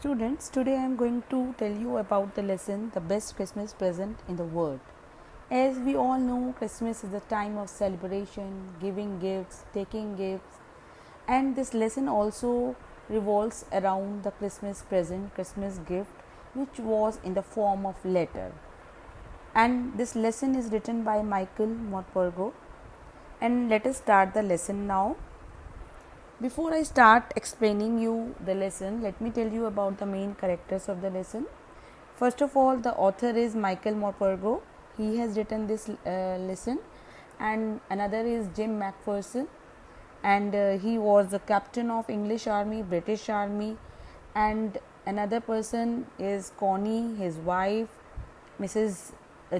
Students, today I am going to tell you about the lesson The Best Christmas Present in the World. As we all know, Christmas is a time of celebration, giving gifts, taking gifts, and this lesson also revolves around the Christmas present, Christmas gift, which was in the form of letter. And this lesson is written by Michael Morpurgo. And let us start the lesson now. Before I start explaining you the lesson, let me tell you about the main characters of the lesson. First of all, the author is Michael Morpurgo. He has written this lesson, and another is Jim McPherson, and he was the captain of English Army, British Army, and another person is Connie, his wife, Mrs.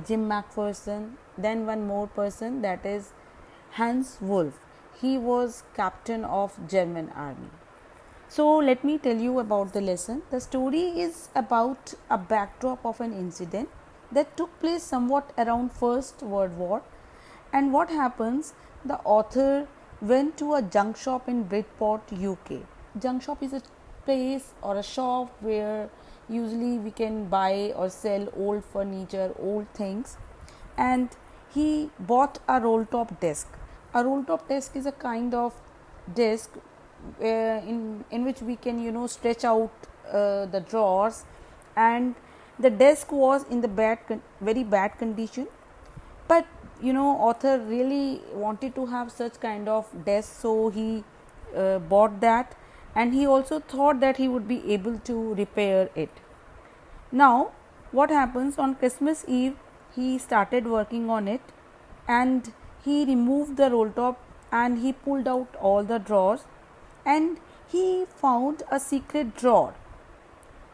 Jim McPherson. Then one more person, that is Hans Wolf. He was captain of German army. So let me tell you about the lesson. The story is about a backdrop of an incident that took place somewhat around First World War. And what happens, the author went to a junk shop in Bridport, UK. Junk shop is a place or a shop where usually we can buy or sell old furniture, old things, and he bought a roll top desk. A roll top desk is a kind of desk in which we can stretch out the drawers, and the desk was in the very bad condition, but author really wanted to have such kind of desk, so he bought that, and he also thought that he would be able to repair it. Now what happens, on Christmas Eve he started working on it, and he removed the roll top and he pulled out all the drawers, and he found a secret drawer.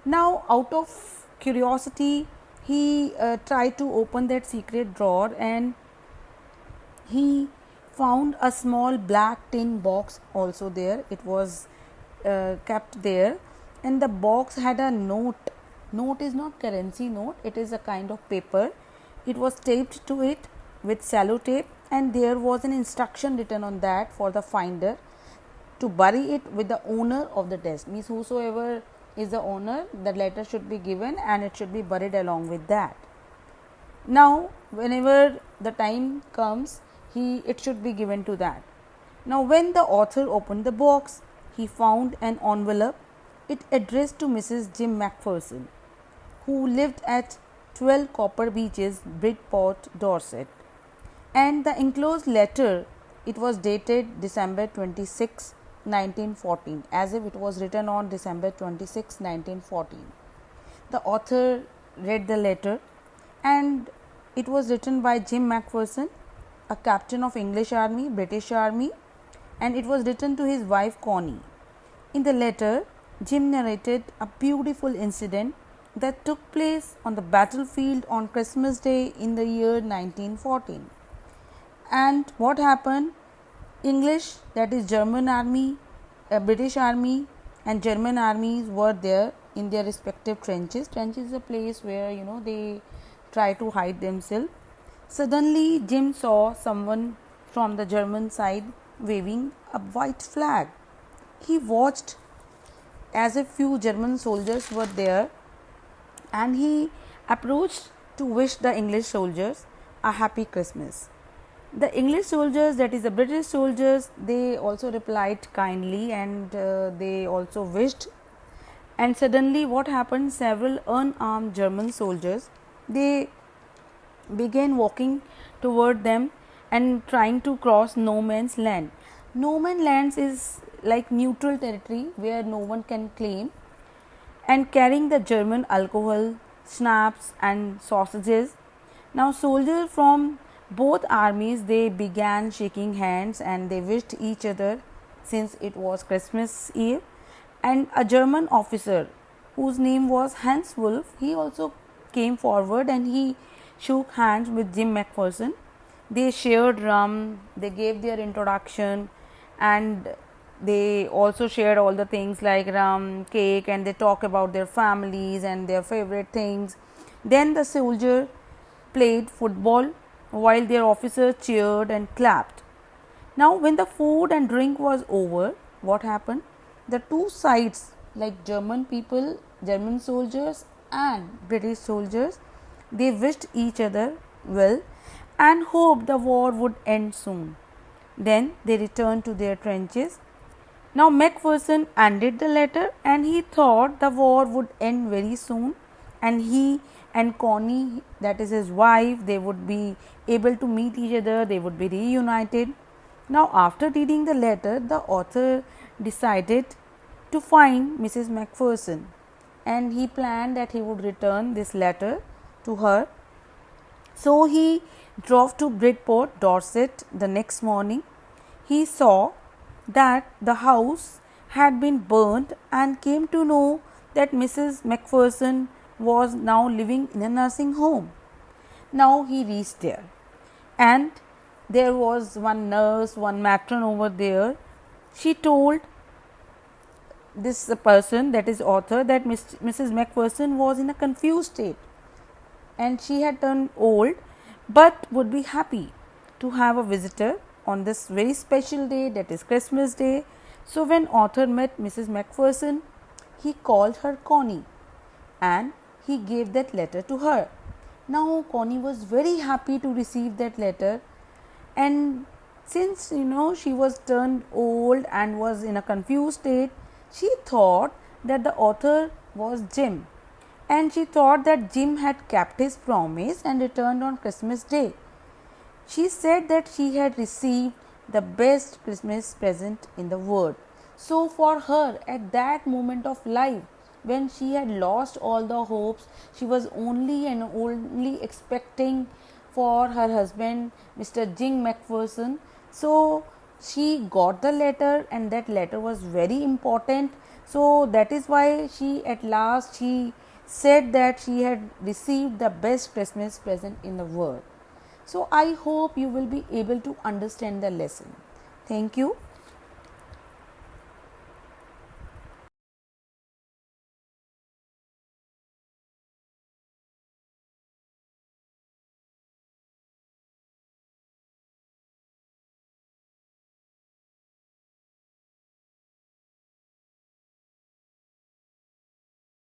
Now out of curiosity he tried to open that secret drawer, and he found a small black tin box also there. It was kept there, and the box had a note. Note is not currency note, it is a kind of paper. It was taped to it with sellotape, and there was an instruction written on that for the finder to bury it with the owner of the desk. Means whosoever is the owner, the letter should be given and it should be buried along with that. Now whenever the time comes, it should be given to that. Now when the author opened the box, he found an envelope, it addressed to Mrs. Jim McPherson, who lived at 12 Copper Beeches, Bridport, Dorset. And the enclosed letter, it was dated December 26, 1914, as if it was written on December 26, 1914. The author read the letter, and it was written by Jim McPherson, a captain of English Army, British Army, and it was written to his wife Connie. In the letter, Jim narrated a beautiful incident that took place on the battlefield on Christmas Day in the year 1914. And what happened? English, that is German army, British army and German armies were there in their respective trenches. Trenches is a place where they try to hide themselves. Suddenly Jim saw someone from the German side waving a white flag. He watched as a few German soldiers were there, and he approached to wish the English soldiers a happy Christmas. The English soldiers, that is the British soldiers, they also replied kindly, and they also wished. And suddenly what happened, several unarmed German soldiers, they began walking toward them and trying to cross no man's land. No man's land is like neutral territory where no one can claim, and carrying the German alcohol, schnapps and sausages. Now soldiers from both armies, they began shaking hands and they wished each other, since it was Christmas Eve. And a German officer whose name was Hans Wolf, he also came forward and he shook hands with Jim McPherson. They shared rum, they gave their introduction, and they also shared all the things like rum, cake, and they talk about their families and their favorite things. Then the soldier played football while their officers cheered and clapped. Now when the food and drink was over, what happened? The two sides like German people, German soldiers and British soldiers, they wished each other well and hoped the war would end soon. Then they returned to their trenches. Now Macpherson ended the letter and he thought the war would end very soon, and he and Connie, that is his wife, they would be able to meet each other, they would be reunited. Now after reading the letter, the author decided to find Mrs. Macpherson, and he planned that he would return this letter to her. So he drove to Bridport, Dorset the next morning. He saw that the house had been burnt and came to know that Mrs. Macpherson was now living in a nursing home. Now he reached there, and there was one nurse, one matron over there. She told this person, that is author, that Mrs. Macpherson was in a confused state and she had turned old but would be happy to have a visitor on this very special day, that is Christmas Day. So when author met Mrs. Macpherson, he called her Connie and he gave that letter to her. Now Connie was very happy to receive that letter, and since she was turned old and was in a confused state, she thought that the author was Jim, and she thought that Jim had kept his promise and returned on Christmas Day. She said that she had received the best Christmas present in the world. So for her, at that moment of life, when she had lost all the hopes, she was only and only expecting for her husband, Mr. Jim Macpherson. So she got the letter, and that letter was very important. So that is why she at last she said that she had received the best Christmas present in the world. So I hope you will be able to understand the lesson. Thank you.